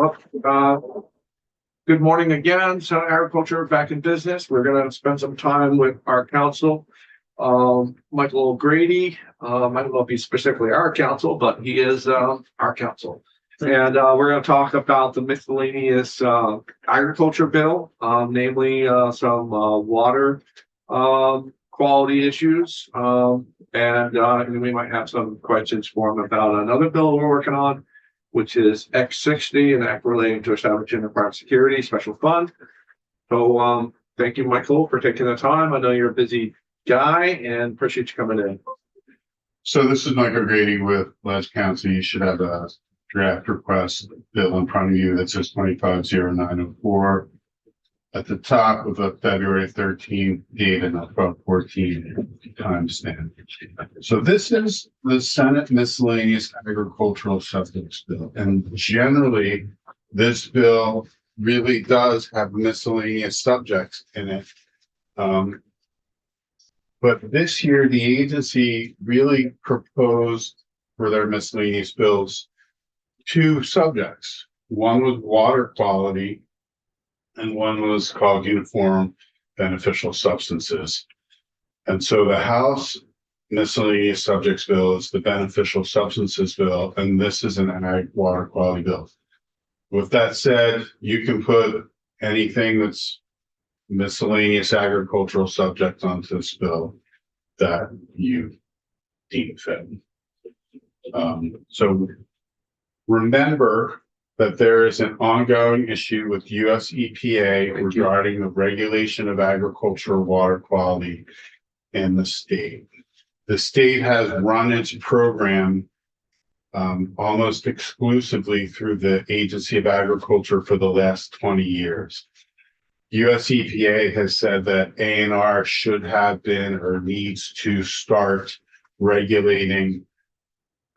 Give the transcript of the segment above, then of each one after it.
Well, good morning again. Senate Agriculture back in business. We're going to spend some time with our council, Michael O'Grady. I don't know if he's specifically our council, but he is our council. And we're going to talk about the miscellaneous agriculture bill, namely some water quality issues. And we might have some questions for him about another bill we're working on, which is X60, an act relating to establishing enterprise security special fund. So thank you, Michael, for taking the time. I know you're a busy guy and appreciate you coming in. So this is Michael Grady with Les Council. You should have a draft request bill in front of you that says 250904 at the top with a February 13th date and a 12/14 timestamp. So this is the Senate Miscellaneous Agricultural Subjects Bill. And generally, this bill really does have miscellaneous subjects in it. But this year, the agency really proposed for their miscellaneous bills two subjects. One was water quality, and one was called uniform beneficial substances. And so the House Miscellaneous Subjects Bill is the beneficial substances bill, and this is an ag water quality bill. With that said, you can put anything that's miscellaneous agricultural subject onto this bill that you deem fit. So remember that there is an ongoing issue with US EPA regarding the regulation of agricultural water quality in the state. The state has run its program almost exclusively through the Agency of Agriculture for the last 20 years. US EPA has said that ANR should have been or needs to start regulating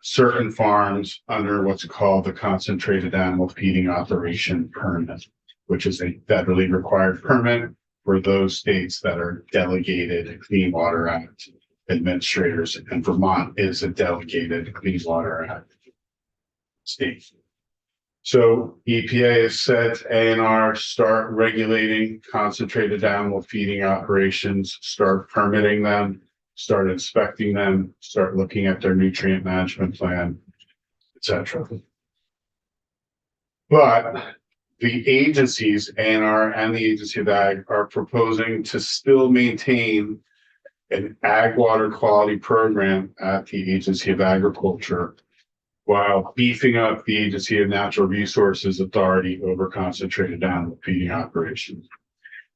certain farms under what's called the Concentrated Animal Feeding Operation Permit, which is a federally required permit for those states that are delegated Clean Water Act administrators, and Vermont is a delegated Clean Water Act state. So EPA has said ANR start regulating concentrated animal feeding operations, start permitting them, start inspecting them, start looking at their nutrient management plan, etc. But the agencies, ANR and the Agency of Ag, are proposing to still maintain an ag water quality program at the Agency of Agriculture while beefing up the Agency of Natural Resources authority over concentrated animal feeding operations.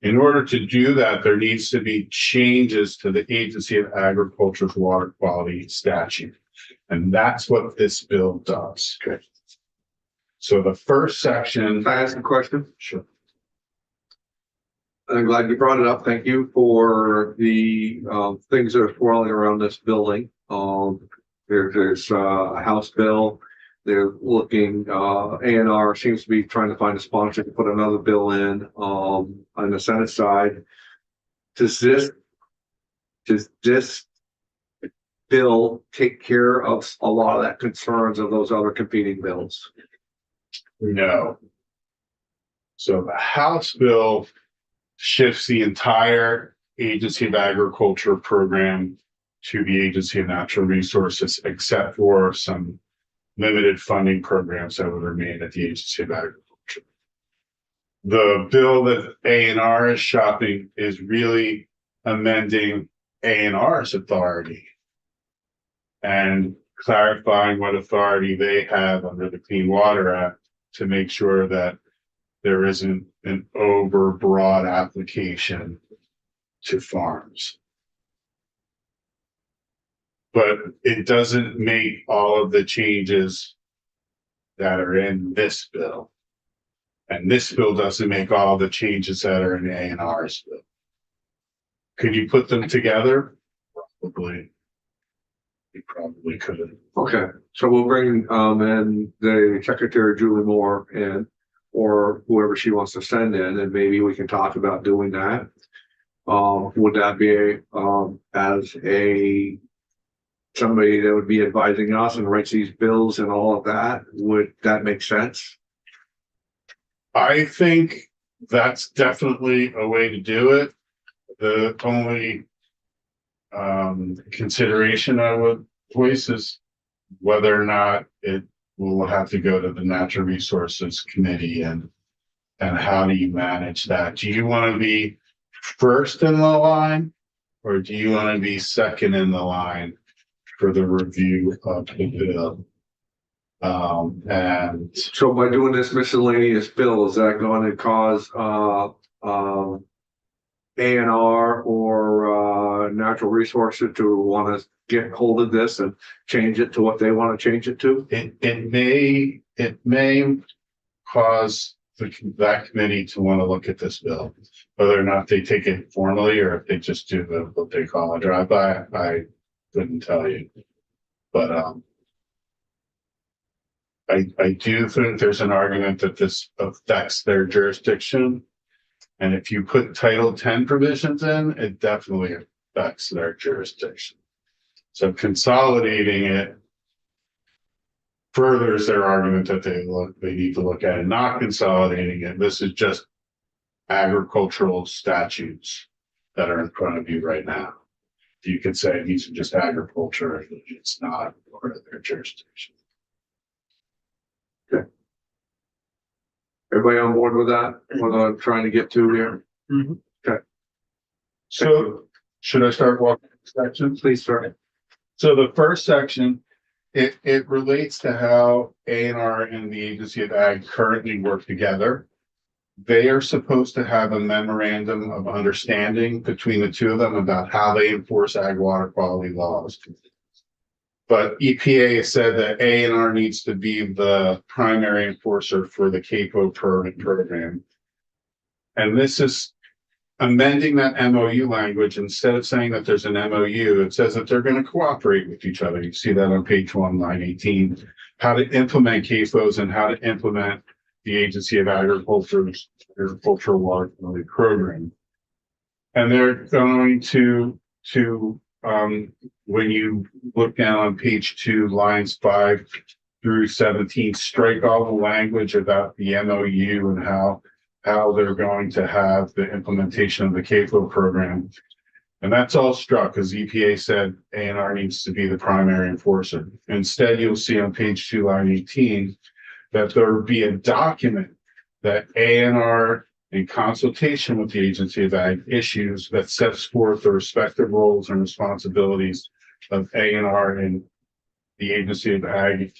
In order to do that, there needs to be changes to the Agency of Agriculture's water quality statute. And that's what this bill does. Okay. So the first section. Can I ask a question? Sure. I'm glad you brought it up. Thank you for the things that are swirling around this building. There's a House bill. They're looking, ANR seems to be trying to find a sponsor to put another bill in on the Senate side. Does this bill take care of a lot of that concerns of those other competing bills? No. So the House bill shifts the entire Agency of Agriculture program to the Agency of Natural Resources, except for some limited funding programs that would remain at the Agency of Agriculture. The bill that ANR is shopping is really amending ANR's authority and clarifying what authority they have under the Clean Water Act to make sure that there isn't an overbroad application to farms. But it doesn't make all of the changes that are in this bill. And this bill doesn't make all the changes that are in ANR's bill. Could you put them together? Probably. You probably could. Okay, so we'll bring in the Secretary Julie Moore in, or whoever she wants to send in, and maybe we can talk about doing that. Would that be as a somebody that would be advising us and writes these bills and all of that? Would that make sense? I think that's definitely a way to do it. The only consideration I would voice is whether or not it will have to go to the Natural Resources Committee, and how do you manage that? Do you want to be first in the line, or do you want to be second in the line for the review of the bill? And So by doing this miscellaneous bill, is that going to cause A&R or Natural Resources to want to get hold of this and change it to what they want to change it to? it may cause that committee to want to look at this bill, whether or not they take it formally or if they just do what they call a drive-by. I couldn't tell you, but I do think there's an argument that this affects their jurisdiction. And if you put Title 10 provisions in, it definitely affects their jurisdiction. So consolidating it furthers their argument that they need to look at it. Not consolidating it. This is just agricultural statutes that are in front of you right now. You could say these are just agriculture. It's not part of their jurisdiction. Okay. Everybody on board with that? What I'm trying to get to here? Mm-hmm. Okay. So should I start walking sections? Please, sir. So the first section, it relates to how A&R and the Agency of Ag currently work together. They are supposed to have a memorandum of understanding between the two of them about how they enforce ag water quality laws. But EPA has said that A&R needs to be the primary enforcer for the CAFO permit program. And this is amending that MOU language. Instead of saying that there's an MOU, it says that they're going to cooperate with each other. You see that on page 1, line 18, how to implement CAFOs and how to implement the Agency of Agriculture's agricultural water quality program. And they're going to when you look down on page 2, lines 5 through 17, strike all the language about the MOU and how they're going to have the implementation of the CAFO program. And that's all struck because EPA said A&R needs to be the primary enforcer. Instead, you'll see on page 2, line 18, that there will be a document that A&R, in consultation with the Agency of Ag, issues that sets forth the respective roles and responsibilities of A&R and the Agency of Ag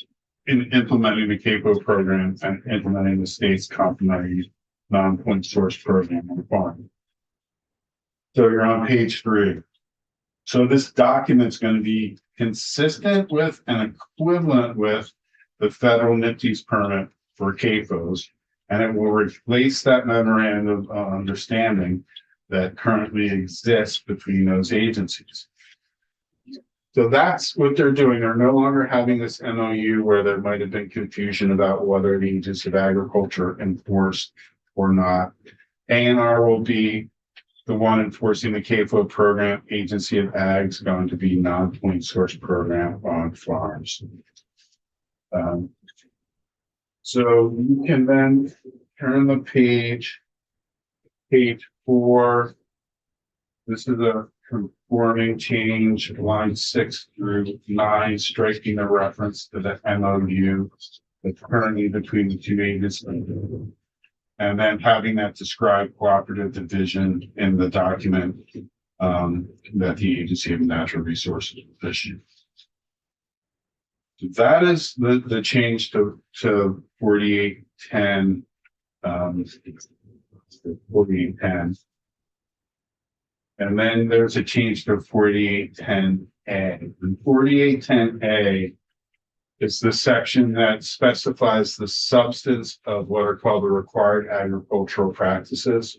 in implementing the CAFO program and implementing the state's complementary non-point source program on the farm. So you're on page 3. So this document is going to be consistent with and equivalent with the federal NPDES permit for CAFOs, and it will replace that memorandum of understanding that currently exists between those agencies. So that's what they're doing. They're no longer having this MOU where there might have been confusion about whether the Agency of Agriculture enforced or not. A&R will be the one enforcing the CAFO program. Agency of Ag is going to be non-point source program on farms. So you can then turn the page 4. This is a conforming change, line 6 through 9, striking a reference to the MOU that's currently between the two agencies, and then having that describe cooperative division in the document that the Agency of Natural Resources issued. That is the change to 4810, 4810. And then there's a change to 4810A. And 4810A is the section that specifies the substance of what are called the required agricultural practices.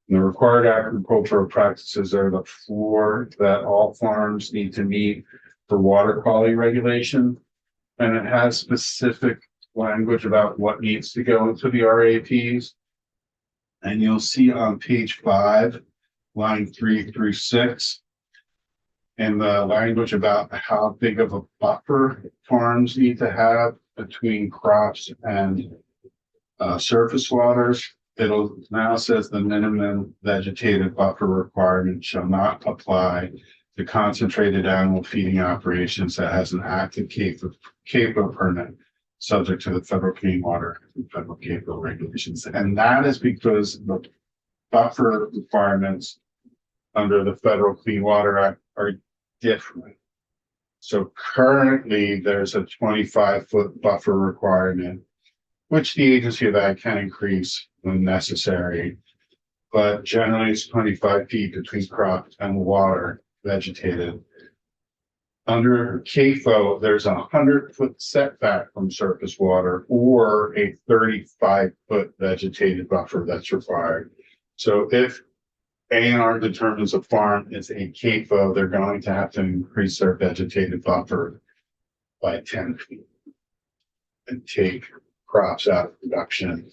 And the required agricultural practices are the 4 that all farms need to meet for water quality regulation. And it has specific language about what needs to go into the RAPs. And you'll see on page 5, line 3 through 6, and the language about how big of a buffer farms need to have between crops and Surface waters, it'll now says the minimum vegetative buffer requirement shall not apply to concentrated animal feeding operations that has an active CAFO permit subject to the federal clean water and federal CAFO regulations. And that is because the buffer requirements under the Federal Clean Water Act are different. So currently there's a 25-foot buffer requirement, which the agency of ag can increase when necessary. But generally it's 25 feet between crop and water vegetated. Under CAFO, there's a 100-foot setback from surface water or a 35-foot vegetated buffer that's required. So if A&R determines a farm is a CAFO, they're going to have to increase their vegetative buffer by 10 feet and take crops out of production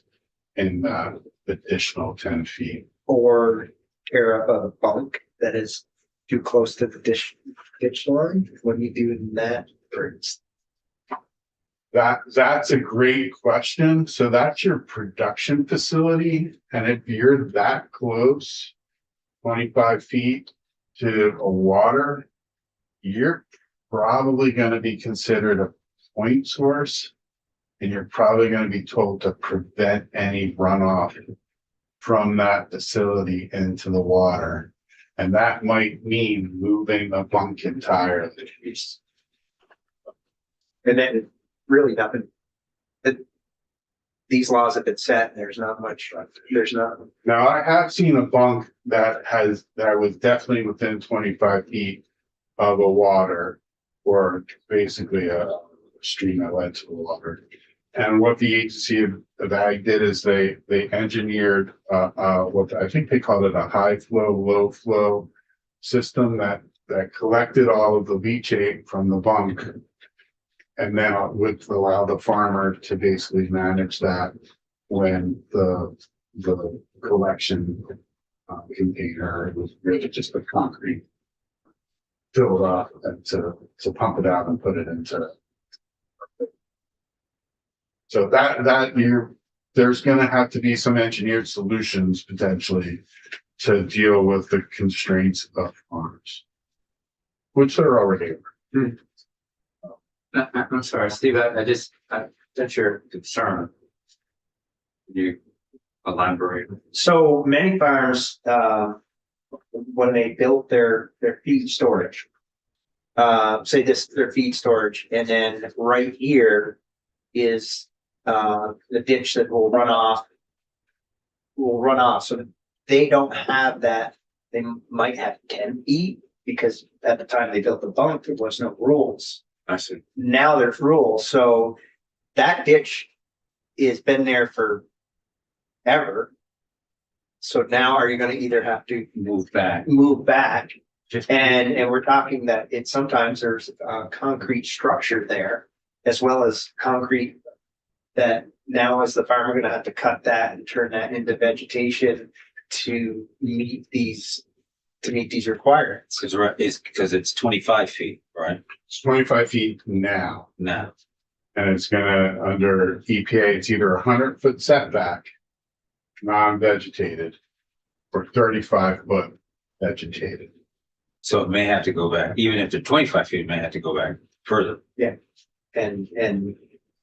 in the additional 10 feet. Or tear up a bunk that is too close to the ditch line. What do you do in that? That's a great question. So that's your production facility. And if you're that close, 25 feet to a water, you're probably going to be considered a point source. And you're probably going to be told to prevent any runoff from that facility into the water. And that might mean moving the bunk entirely. And then really nothing. These laws have been set. There's not much. There's not. Now, I have seen a bunk that was definitely within 25 feet of a water, or basically a stream that led to the water. And what the agency of ag did is they engineered what I think they called it a high flow, low flow system that collected all of the leachate from the bunk, and then would allow the farmer to basically manage that when the collection container was really just a concrete filled up and to pump it out and put it into. So there's going to have to be some engineered solutions potentially to deal with the constraints of farms, which are already. I'm sorry, Steve, that's your concern. Can you elaborate? So many farms, when they built their feed storage, say their feed storage, and then right here is the ditch that will run off. So they don't have that. They might have 10 feet because at the time they built the bunk, there was no rules. I see. Now there's rules. So that ditch has been there for ever. So now are you going to either have to Move back. and we're talking that sometimes there's a concrete structure there as well as concrete that now is the farmer going to have to cut that and turn that into vegetation to meet these requirements. Because it's 25 feet, right? It's 25 feet now, Now. and it's gonna, under EPA, it's either 100-foot setback, non-vegetated, or 35-foot vegetated. So it may have to go back, even if the 25 feet, it may have to go back further. And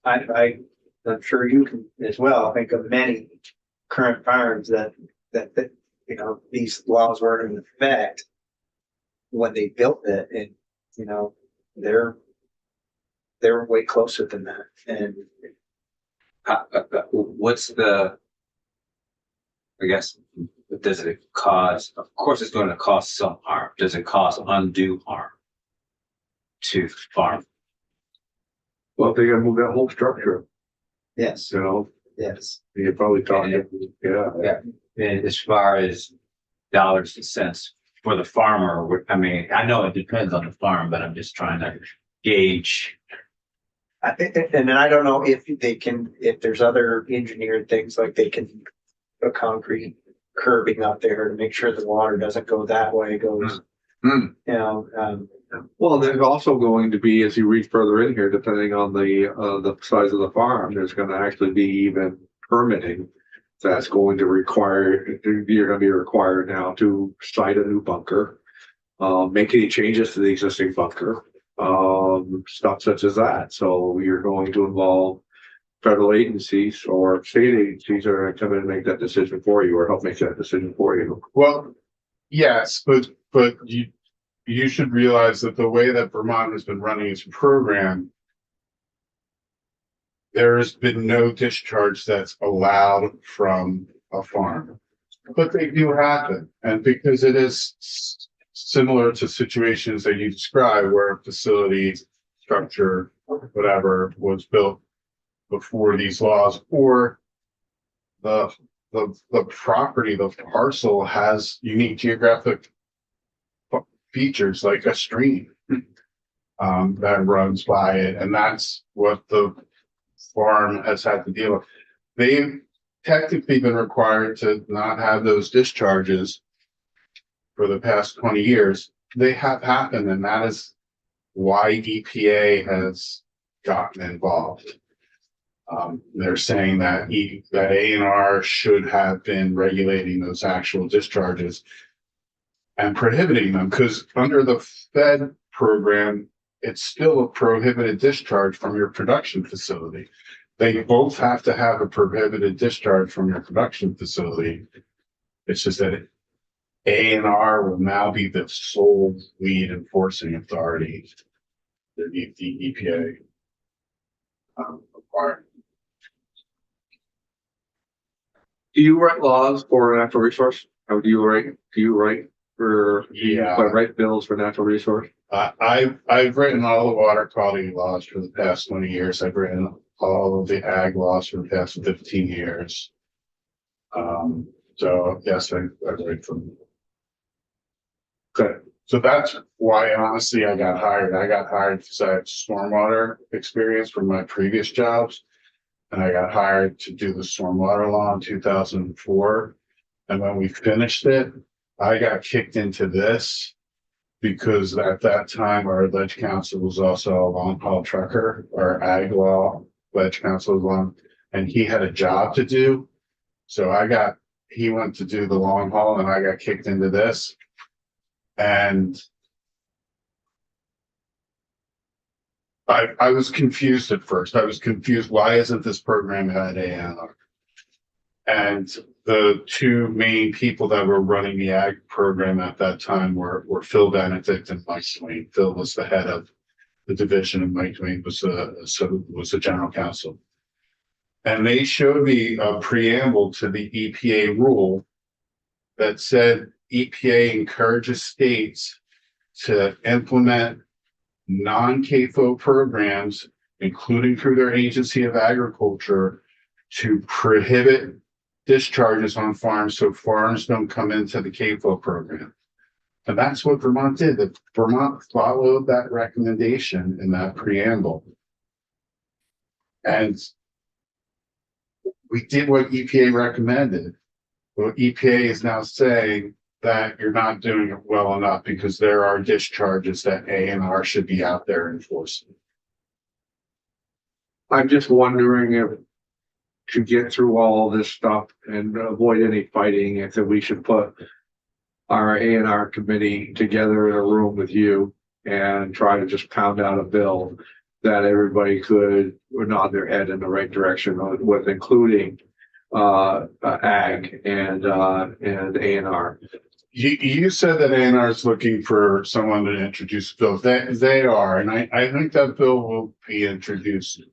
I'm sure you can as well think of many current farms that these laws were in effect when they built it, and they're way closer than that. And What's the, I guess, does it cause, of course it's going to cause some harm. Does it cause undue harm to farm? Well, they gotta move that whole structure, yes, yes. you're probably talking, yeah. And as far as dollars and cents for the farmer, I mean, I know it depends on the farm, but I'm just trying to gauge. And then I don't know if there's other engineered things like they can a concrete curbing up there to make sure the water doesn't go that way. It goes, Well, there's also going to be, as you reach further in here, depending on the size of the farm, there's gonna actually be even permitting that's going to require, you're gonna be required now to site a new bunker, make any changes to the existing bunker, stuff such as that. So you're going to involve federal agencies or state agencies are going to come in and make that decision for you or help make that decision for you. Well, yes, but you should realize that the way that Vermont has been running its program, there has been no discharge that's allowed from a farm. But they do happen. And because it is similar to situations that you described where a facility, structure, whatever, was built before these laws, or the property, the parcel has unique geographic features like a stream that runs by it, and that's what the farm has had to deal with. They've technically been required to not have those discharges for the past 20 years. They have happened, and that is why EPA has gotten involved. They're saying that that ANR should have been regulating those actual discharges and prohibiting them, because under the Fed program, it's still a prohibited discharge from your production facility. They both have to have a prohibited discharge from your production facility. It's just that ANR will now be the sole lead enforcing authority. The EPA requirement. Do you write laws for natural resource? Or do you write for, Yeah. write bills for natural resource? I've written all the water quality laws for the past 20 years. I've written all of the ag laws for the past 15 years. So yes, I write them. Good. So that's why honestly I got hired. I got hired because I had stormwater experience from my previous jobs. And I got hired to do the stormwater law in 2004. And when we finished it, I got kicked into this because at that time our ledge counsel was also a long haul trucker, or ag law ledge counsel was on, and he had a job to do. So he went to do the long haul and I got kicked into this. And I was confused at first. I was confused. Why isn't this program at ANR? And the two main people that were running the ag program at that time were Phil Benedict and Mike Swain. Phil was the head of the division, and Mike Swain was the general counsel. And they showed me a preamble to the EPA rule that said EPA encourages states to implement non-CAFO programs, including through their Agency of Agriculture, to prohibit discharges on farms so farms don't come into the CAFO program. And that's what Vermont did. Vermont followed that recommendation in that preamble. And we did what EPA recommended. Well, EPA is now saying that you're not doing it well enough because there are discharges that ANR should be out there enforcing. I'm just wondering if to get through all this stuff and avoid any fighting, if we should put our A&R committee together in a room with you and try to just pound out a bill that everybody could nod their head in the right direction on, with including ag and A&R. You said that ANR is looking for someone to introduce bills. They are, and I think that bill will be introduced.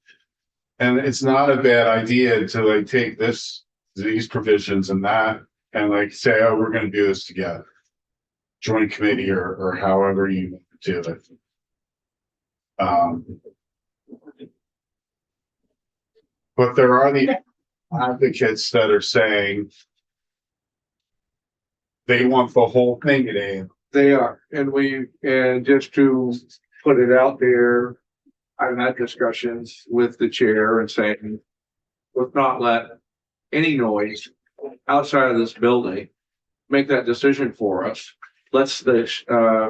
And it's not a bad idea to like take these provisions and that, and like say, oh, we're going to do this together, joint committee or however you do it. But there are the advocates that are saying they want the whole thing at ANR. They are, and just to put it out there, I've had discussions with the chair and saying, let's not let any noise outside of this building make that decision for us. Let's the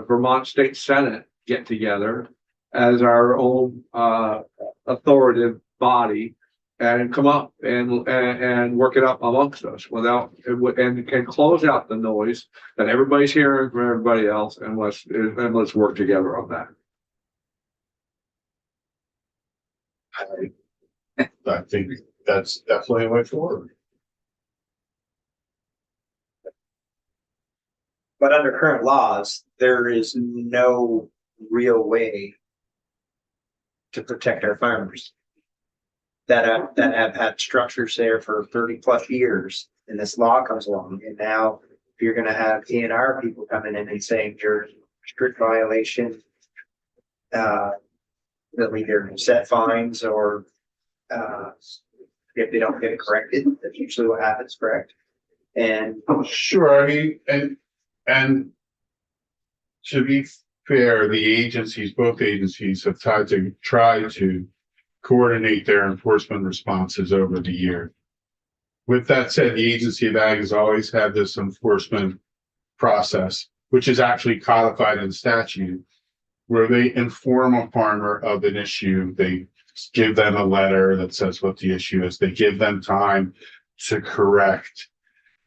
Vermont State Senate get together as our own authoritative body and come up and work it out amongst us without, and close out the noise that everybody's hearing from everybody else, and let's work together on that. I think that's definitely a way forward. But under current laws, there is no real way to protect our farmers that have had structures there for 30+ years, and this law comes along, and now if you're gonna have A&R people coming in and saying you're in strict violation, they'll either set fines or if they don't get it corrected, that's usually what happens, correct? And Sure, I mean, and to be fair, the agencies, both agencies have tried to coordinate their enforcement responses over the year. With that said, the Agency of Ag has always had this enforcement process, which is actually codified in statute, where they inform a farmer of an issue. They give them a letter that says what the issue is. They give them time to correct.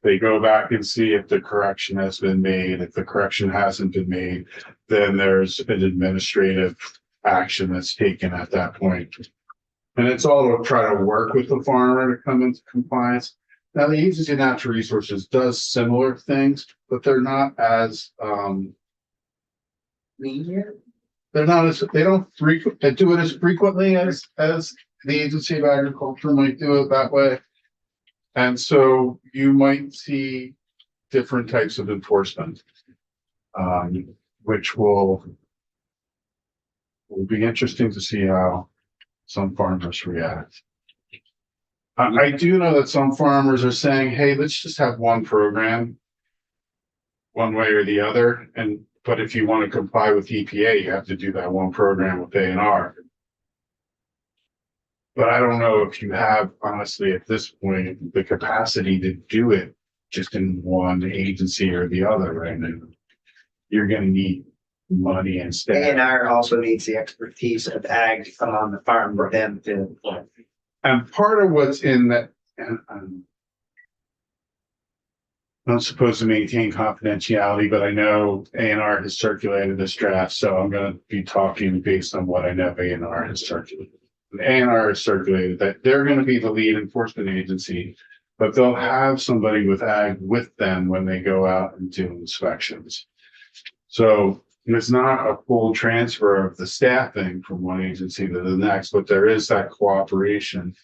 They go back and see if the correction has been made. If the correction hasn't been made, then there's an administrative action that's taken at that point. And it's all to try to work with the farmer to come into compliance. Now, the Agency of Natural Resources does similar things, but they're not as, they don't do it as frequently as the Agency of Agriculture might do it that way. And so you might see different types of enforcement, which will be interesting to see how some farmers react. I do know that some farmers are saying, hey, let's just have one program, one way or the other. But if you want to comply with EPA, you have to do that one program with A&R. But I don't know if you have, honestly, at this point, the capacity to do it just in one agency or the other right now. You're going to need money and staff. A&R also needs the expertise of ag to come on the farm for them to. And part of what's in that, and I'm not supposed to maintain confidentiality, but I know A&R has circulated this draft, so I'm going to be talking based on what I know A&R has circulated. A&R has circulated that they're going to be the lead enforcement agency, but they'll have somebody with ag with them when they go out and do inspections. So it's not a full transfer of the staffing from one agency to the next, but there is that cooperation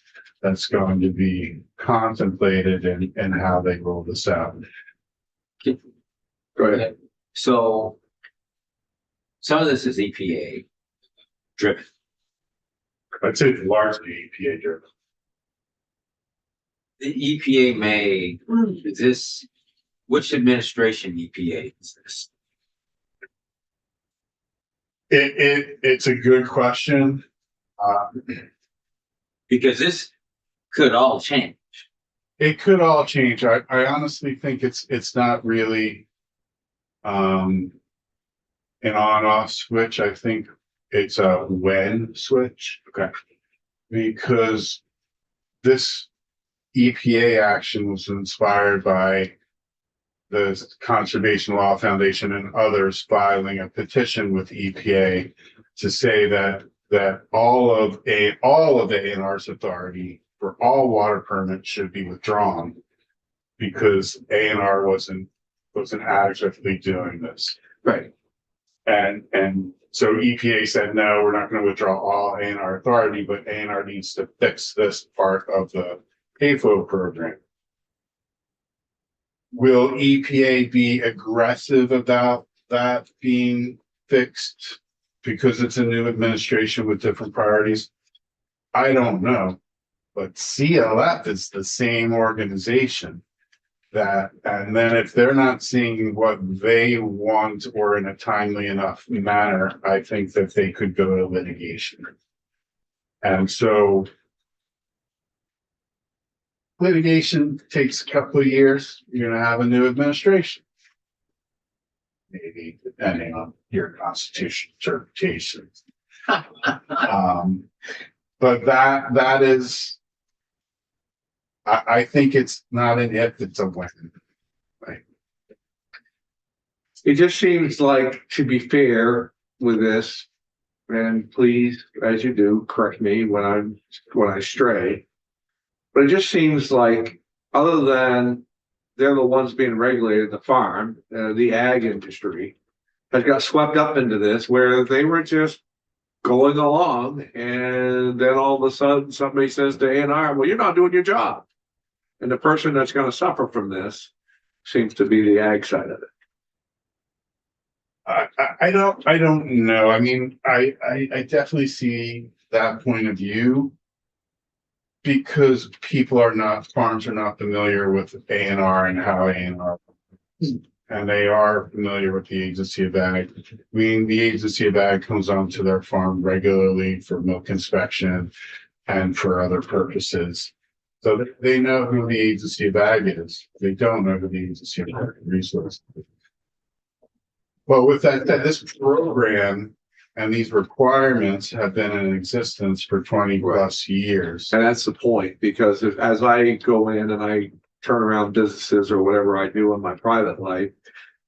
that's going to be contemplated in how they roll this out. Go ahead. So some of this is EPA driven. I'd say it's largely EPA driven. The EPA may, is this, which administration EPA is this? It's a good question. Because this could all change. It could all change. I honestly think it's not really an on-off switch. I think it's a when switch. Okay. Because this EPA action was inspired by the Conservation Law Foundation and others filing a petition with EPA to say that all of A&R's authority for all water permits should be withdrawn because A&R wasn't adequately doing this. Right. And so EPA said, no, we're not going to withdraw all A&R authority, but A&R needs to fix this part of the AFO program. Will EPA be aggressive about that being fixed because it's a new administration with different priorities? I don't know, but CLF is the same organization and then if they're not seeing what they want or in a timely enough manner, I think that they could go to litigation. And so litigation takes a couple of years. You're going to have a new administration. Maybe depending on your constitutional interpretation. But that is I think it's not an if, it's a when. It just seems like, to be fair with this, and please, as you do, correct me when I stray. But it just seems like, other than they're the ones being regulated, the farm, the ag industry has got swept up into this where they were just going along, and then all of a sudden somebody says to A&R, well, you're not doing your job. And the person that's going to suffer from this seems to be the ag side of it. I don't know. I mean, I definitely see that point of view because farms are not familiar with A&R and how A&R, and they are familiar with the Agency of Ag. I mean, the Agency of Ag comes onto their farm regularly for milk inspection and for other purposes. So they know who the Agency of Ag is. They don't know who the Agency of Ag Resources is. Well, with that said, this program and these requirements have been in existence for 20 plus years. And that's the point, because as I go in and I turn around businesses or whatever I do in my private life,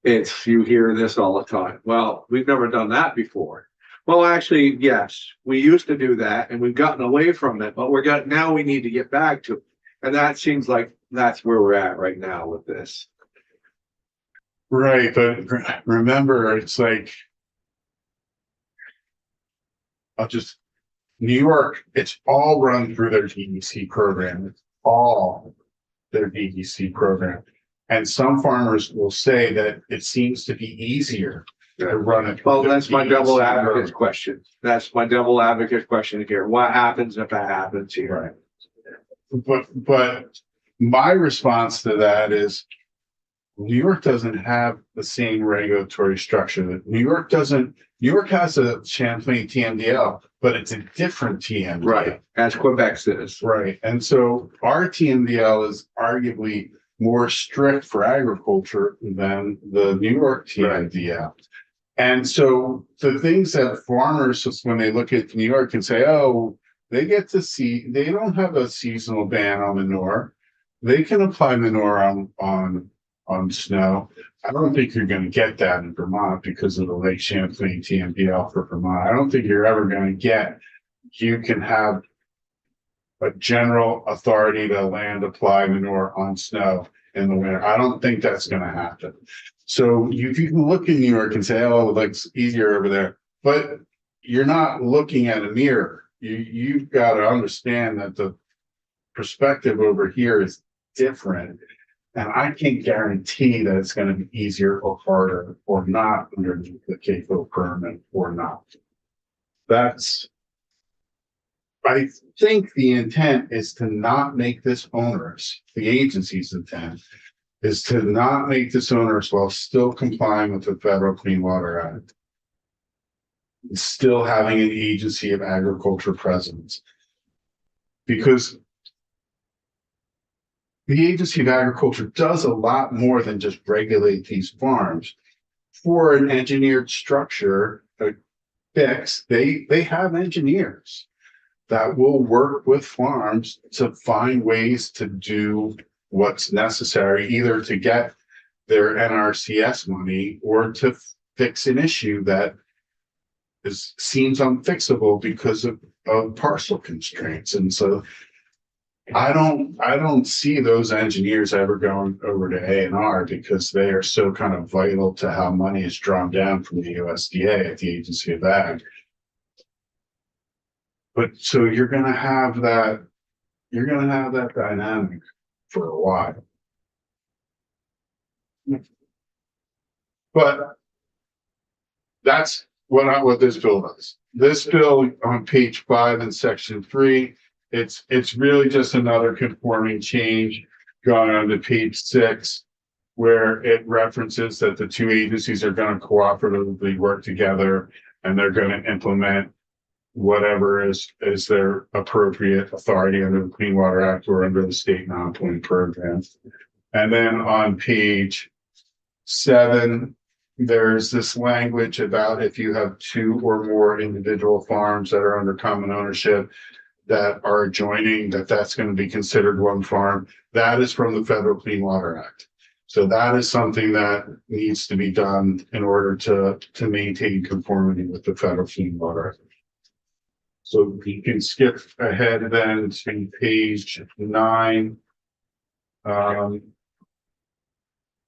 you hear this all the time. Well, we've never done that before. Well, actually, yes, we used to do that and we've gotten away from it, but now we need to get back to it. And that seems like that's where we're at right now with this. Right, but remember, it's like, New York, it's all run through their DEC program. It's all their DEC program. And some farmers will say that it seems to be easier to run it. Well, that's my double advocate question. That's my double advocate question here. What happens if that happens here? Right. But my response to that is, New York doesn't have the same regulatory structure. New York has a Champlain TMDL, but it's a different TMDL. Right, as Quebec's is. Right. And so our TMDL is arguably more strict for agriculture than the New York TMDL. Right. And so the things that farmers, when they look at New York and say, oh, they don't have a seasonal ban on manure. They can apply manure on snow. I don't think you're going to get that in Vermont because of the Lake Champlain TMDL for Vermont. I don't think you're ever going to you can have a general authority to land apply manure on snow in the winter. I don't think that's going to happen. So you can look in New York and say, oh, it looks easier over there, but you're not looking at a mirror. You've got to understand that the perspective over here is different. And I can't guarantee that it's going to be easier or harder or not underneath the CAFO permit or not. I think the intent is to not make this onerous. The agency's intent is to not make this onerous while still complying with the Federal Clean Water Act. Still having an Agency of Agriculture presence. Because the Agency of Agriculture does a lot more than just regulate these farms. For an engineered structure, a fix, they have engineers that will work with farms to find ways to do what's necessary, either to get their NRCS money or to fix an issue that seems unfixable because of parcel constraints. And so I don't see those engineers ever going over to A&R because they are so kind of vital to how money is drawn down from the USDA at the Agency of Ag. But so you're going to have that dynamic for a while. But that's what this bill does. This bill on page 5 in section 3, it's really just another conforming change going on to page 6, where it references that the two agencies are going to cooperatively work together and they're going to implement whatever is their appropriate authority under the Clean Water Act or under the state non-polluting programs. And then on page 7, there's this language about if you have 2 or more individual farms that are under common ownership, that are adjoining, that's going to be considered one farm. That is from the Federal Clean Water Act. So that is something that needs to be done in order to maintain conformity with the Federal Clean Water Act. So you can skip ahead then to page 9.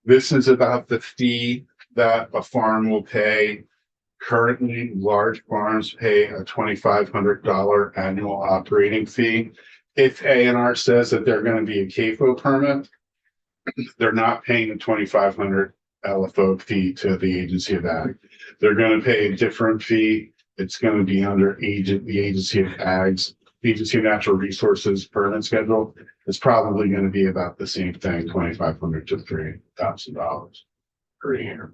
This is about the fee that a farm will pay. Currently, large farms pay a $2,500 annual operating fee. If A&R says that they're going to be a CAFO permit, they're not paying a $2,500 LFO fee to the Agency of Ag. They're going to pay a different fee. It's going to be under the Agency of Ag's, Agency of Natural Resources permit schedule. It's probably going to be about the same thing, $2,500 to $3,000 per year.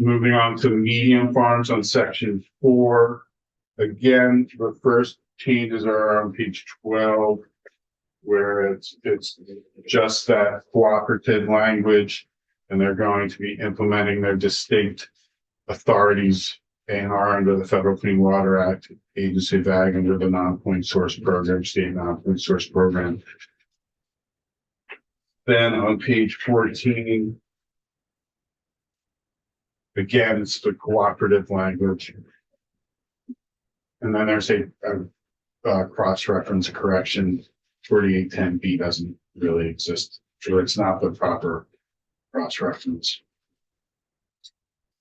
Moving on to medium farms on section 4. Again, the first changes are on page 12, where it's just that cooperative language, and they're going to be implementing their distinct authorities A&R under the Federal Clean Water Act, Agency of Ag under the non-point source program, state non-point source program. Then on page 14, again, it's the cooperative language. And then there's a cross-reference correction. 4810B doesn't really exist, so it's not the proper cross-reference.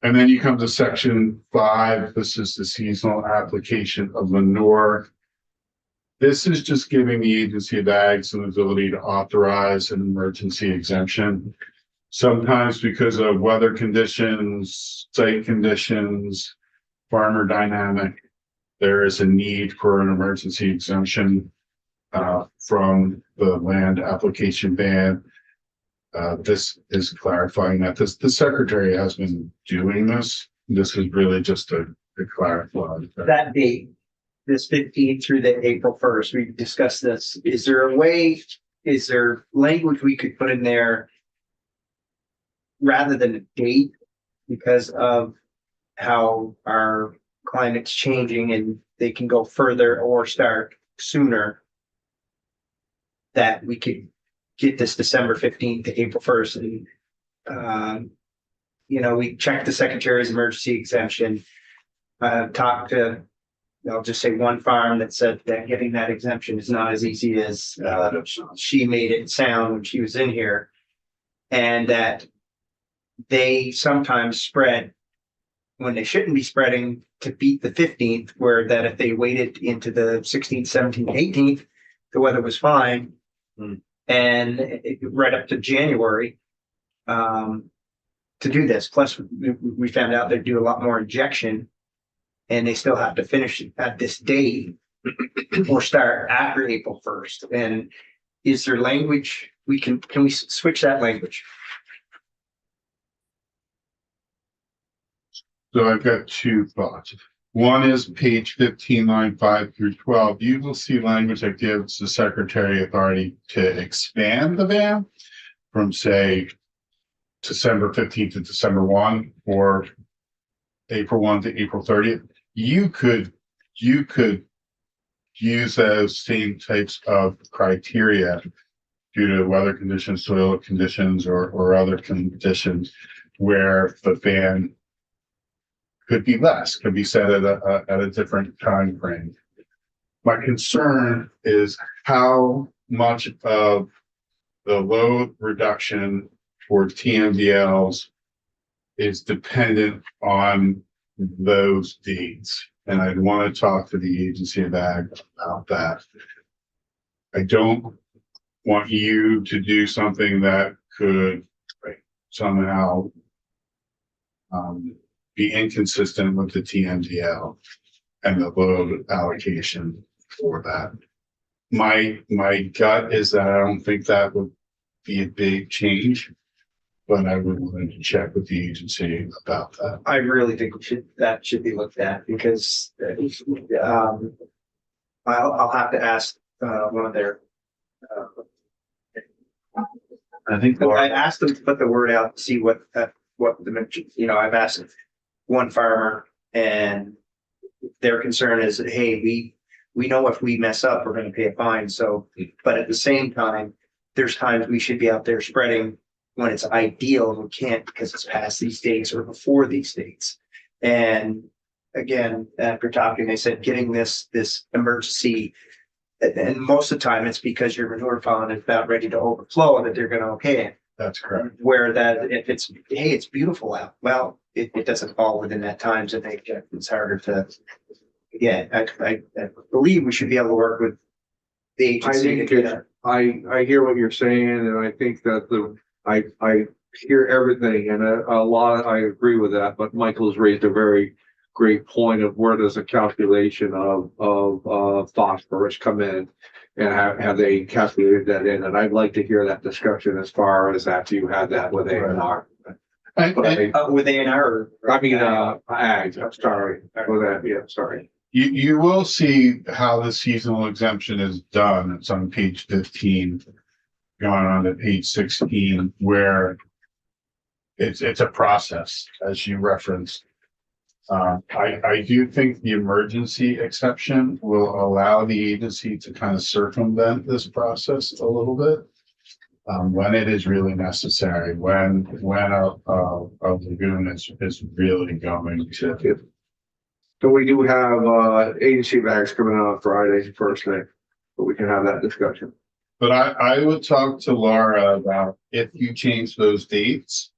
And then you come to section 5. This is the seasonal application of manure. This is just giving the Agency of Ag some ability to authorize an emergency exemption. Sometimes because of weather conditions, site conditions, farmer dynamic, there is a need for an emergency exemption from the land application ban. This is clarifying that the secretary has been doing this. This is really just to clarify. That date, this 15th through the April 1st, we discussed this. Is there language we could put in there rather than a date, because of how our climate's changing and they can go further or start sooner, that we could get this December 15th to April 1st? And, we checked the secretary's emergency exemption, talked to, I'll just say one farm that said that getting that exemption is not as easy as she made it sound when she was in here. And that they sometimes spread when they shouldn't be spreading to beat the 15th, where that if they waited into the 16th, 17th, 18th, the weather was fine. And right up to January to do this. Plus, we found out they do a lot more injection, and they still have to finish at this date or start after April 1st. And is there language can we switch that language? So I've got two thoughts. One is page 15, line 5 through 12. You will see language that gives the secretary authority to expand the ban from, say, December 15th to December 1 or April 1 to April 30th. You could use those same types of criteria due to weather conditions, soil conditions, or other conditions where the ban could be less, could be set at a different time frame. My concern is how much of the load reduction for TMDLs is dependent on those dates. And I'd want to talk to the Agency of Ag about that. I don't want you to do something that could somehow be inconsistent with the TMDL and the load allocation for that. My gut is that I don't think that would be a big change, but I would want to check with the agency about that. I really think that should be looked at, because I'll have to ask one of their. I think I asked them to put the word out, see what the I've asked one farmer, and their concern is, hey, we know if we mess up, we're gonna pay a fine, so, but at the same time, there's times we should be out there spreading when it's ideal, and we can't because it's past these dates or before these dates. And again, after talking, they said getting this emergency, and most of the time it's because your manure pond is about ready to overflow that they're gonna okay it. That's correct. Where that if it's, hey, it's beautiful out, well, it doesn't fall within that time, so it's harder to. Yeah, I believe we should be able to work with the agency to get it. I hear what you're saying, and I think that I hear everything, and a lot, I agree with that, but Michael's raised a very great point of where does a calculation of phosphorus come in, and have they calculated that in, and I'd like to hear that discussion as far as after you had that with A&R. With A&R. I mean, ag, I'm sorry, with that, yeah, sorry. You will see how the seasonal exemption is done. It's on page 15, going on to page 16, where it's a process, as you referenced. I do think the emergency exception will allow the agency to kind of circumvent this process a little bit. When it is really necessary, when a lagoon is really going to. So we do have agency bags coming out on Friday, first thing, but we can have that discussion. But I would talk to Laura about if you change those dates,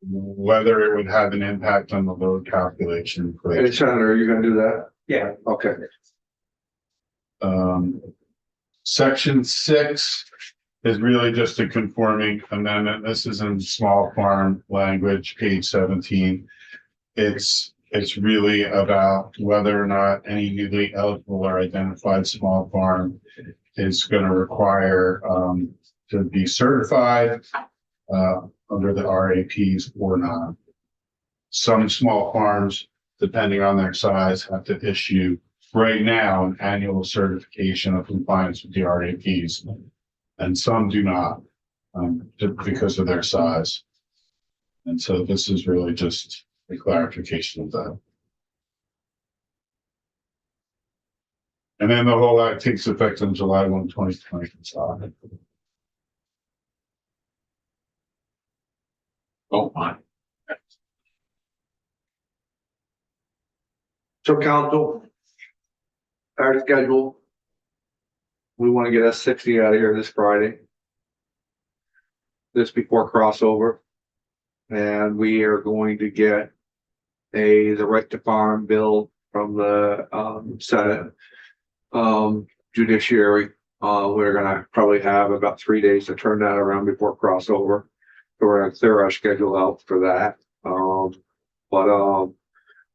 whether it would have an impact on the load calculation. Hey, Senator, are you gonna do that? Yeah. Okay. Section 6 is really just a conforming amendment. This is in small farm language, page 17. It's really about whether or not any newly eligible or identified small farm is going to require to be certified under the RAPs or not. Some small farms, depending on their size, have to issue right now an annual certification of compliance with the RAPs, and some do not because of their size. And so this is really just a clarification of that. And then the whole act takes effect on July 1, 2025. Oh, my. So council, our schedule. We want to get S60 out of here this Friday. This before crossover. And we are going to get the right to farm bill from the Senate Judiciary. We're gonna probably have about 3 days to turn that around before crossover. So we're gonna clear our schedule out for that. But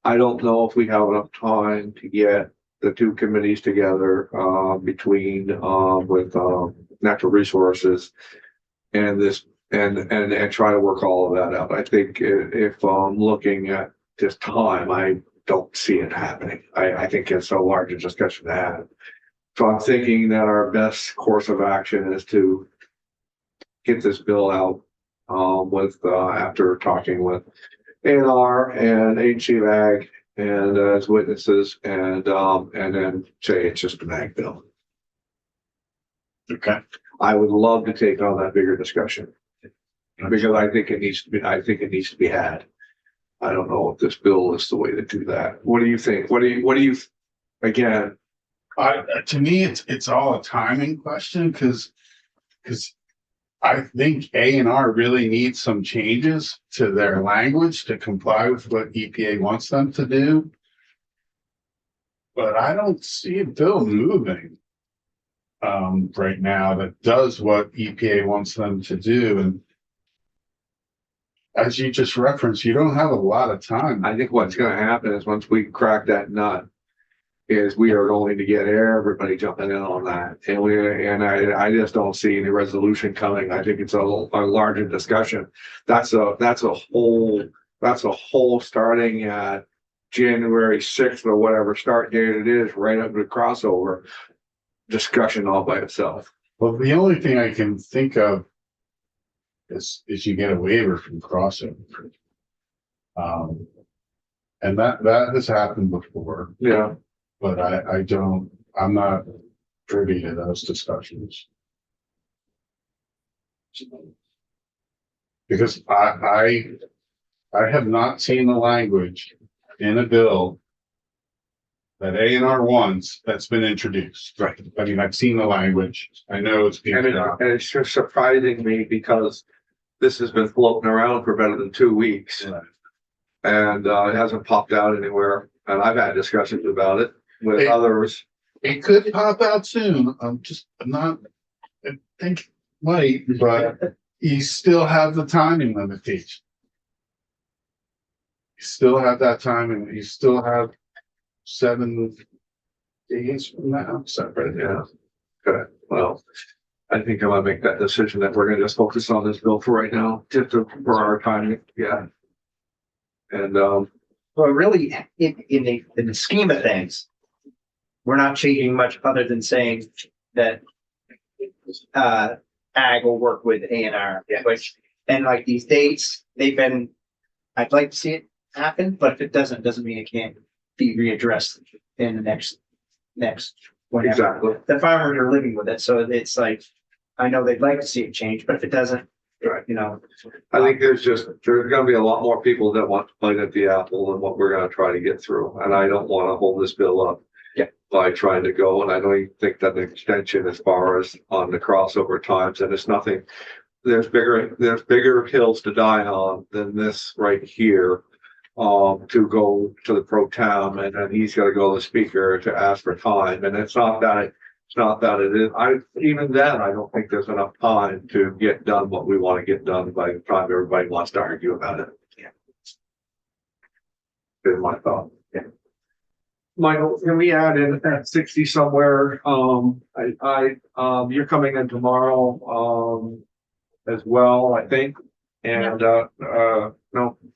I don't know if we have enough time to get the two committees together between with natural resources and this and try to work all of that out. I think if I'm looking at this time, I don't see it happening. I think it's a larger discussion to have. So I'm thinking that our best course of action is to get this bill out with after talking with A&R and agency of ag and as witnesses and then say it's just an ag bill. Okay. I would love to take on that bigger discussion because I think it needs to be had. I don't know if this bill is the way to do that. What do you think? What do you again? To me, it's all a timing question because I think A&R really needs some changes to their language to comply with what EPA wants them to do. But I don't see a bill moving right now that does what EPA wants them to do. And as you just referenced, you don't have a lot of time. I think what's going to happen is once we crack that nut, is we are going to get everybody jumping in on that, and I just don't see any resolution coming. I think it's a larger discussion. That's a whole starting at January 6th or whatever start date it is, right up to the crossover discussion all by itself. Well, the only thing I can think of is you get a waiver from crossover. And that has happened before, Yeah, but I'm not privy to those discussions. Because I have not seen the language in a bill that A&R wants that's been introduced. Right. I mean, I've seen the language. I know it's being and drafted. it's just surprising me because this has been floating around for better than 2 weeks. And it hasn't popped out anywhere. And I've had discussions about it with Hey. others. It could pop out soon. I'm not, I think it might, but you still have the timing limitation. You still have that timing. You still have 7 days from now. Separate. Yeah. Okay, well, I think I'm gonna make that decision that we're gonna just focus on this bill for right now, just for our timing, yeah. And, Well, really, in the scheme of things, we're not changing much other than saying that ag will work with A&R, which, and like these dates, I'd like to see it happen, but if it doesn't mean it can't be readdressed in the next whenever. exactly, The farmers are living with it, so it's like, I know they'd like to see it change, but if it doesn't, Right. you know. I think there's gonna be a lot more people that want to bite at the apple than what we're gonna try to get through, and I don't wanna hold this bill up. Yeah. By trying to go, and I know you think that the extension as far as on the crossover times, and it's nothing. There's bigger hills to die on than this right here. To go to the pro town, and then he's gotta go to the speaker to ask for time, and it's not that it is, even then, I don't think there's enough time to get done what we wanna get done by the time everybody wants to argue about it. Yeah. Is my thought. Yeah. Michael, can we add in at 60 somewhere? You're coming in tomorrow, as well, I think. And, no,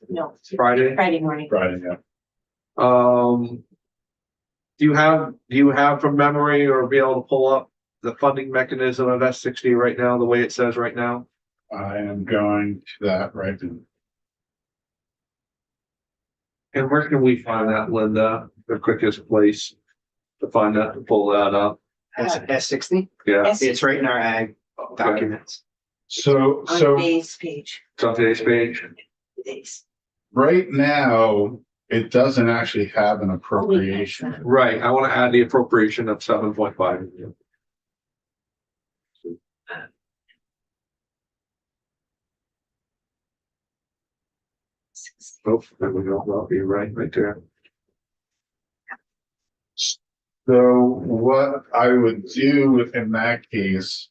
No, Friday. Friday morning. Friday, yeah. Do you have from memory or be able to pull up the funding mechanism of S60 right now, the way it says right now? I am going to that right now. And where can we find that, Linda? The quickest place to find that, to pull that up? S60, Yeah. it's right in our ag Okay. documents. So, On so today's page, It's on today's page. today's. right now, it doesn't actually have an appropriation. Right, I want to add the appropriation of 7.5. Oh, there we go. That'll be right there. So what I would do in that case,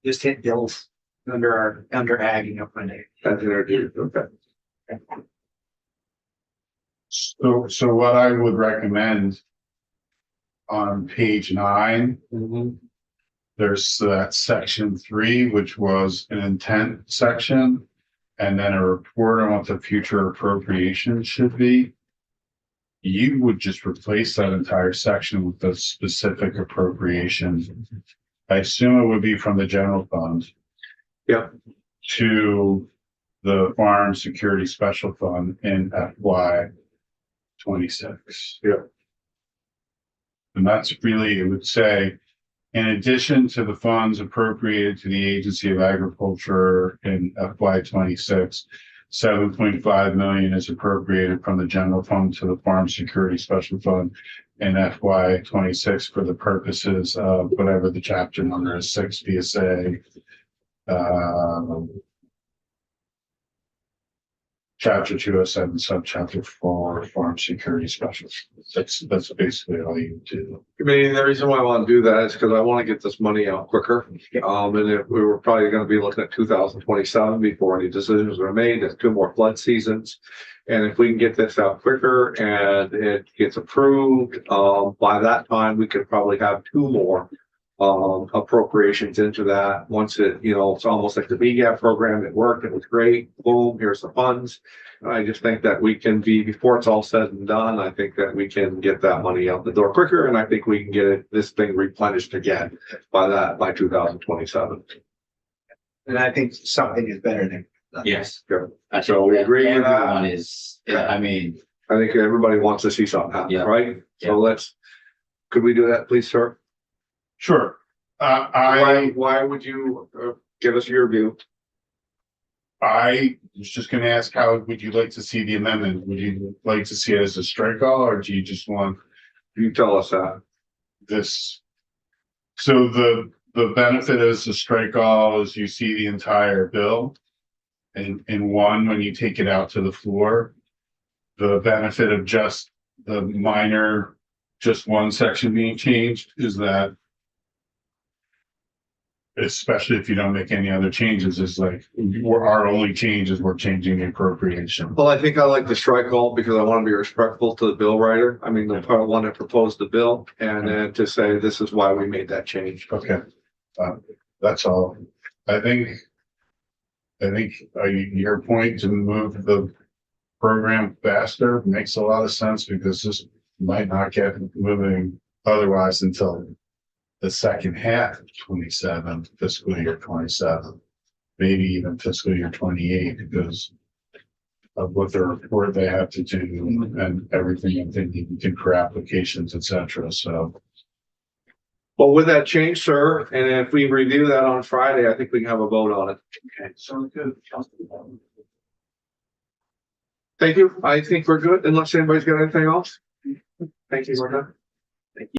Just hit bills under ag and you'll find it. That's introduced, okay. so what I would recommend on page 9, there's that section 3, which was an intent section, and then a report on what the future appropriation should be. You would just replace that entire section with the specific appropriation. I assume it would be from the general fund. Yep. To the Farm Security Special Fund in FY 26. Yep. And that's really, it would say, in addition to the funds appropriated to the Agency of Agriculture in FY 26, 7.5 million is appropriated from the general fund to the Farm Security Special Fund in FY 26 for the purposes of whatever the chapter number is, 6 VSA. Chapter 207, subchapter 4, Farm Security Specialist. That's basically all you do. I mean, the reason why I want to do that is because I want to get this money out quicker. And if we were probably going to be looking at 2027 before any decisions are made. There's 2 more flood seasons. And if we can get this out quicker and it gets approved, by that time, we could probably have 2 more appropriations into that. Once it's almost like the BGAP program. It worked. It was great. Boom, here's the funds. I just think that we can before it's all said and done, I think that we can get that money out the door quicker. And I think we can get this thing replenished again by 2027. And I think something is better than Yes. So we agree with that. Everyone is, I mean, I think everybody wants to see something happen, Yeah. right? Yeah. So could we do that, please, sir? Sure. Why would you, give us your view? I was just gonna ask, how would you like to see the amendment? Would you like to see it as a strike all, or do you just want You tell us that. this? So the benefit is the strike all is you see the entire bill. And in one, when you take it out to the floor, the benefit of just the minor, just one section being changed is that, especially if you don't make any other changes, is like, our only change is we're changing the appropriation. Well, I think I like the strike all because I want to be respectful to the bill writer. I mean, the part one that proposed the bill and then to say this is why we made that change. Okay, that's all. I think your point to move the program faster makes a lot of sense because this might not get moving otherwise until the second half of 27, fiscal year 27, maybe even fiscal year 28, because of what the report they have to do and everything, and they need to do for applications, etc. So. Well, with that change, sir, and if we review that on Friday, I think we can have a vote on it. Okay, sounds good. Thank you. I think we're good unless anybody's got anything else. Thank you, Lorna.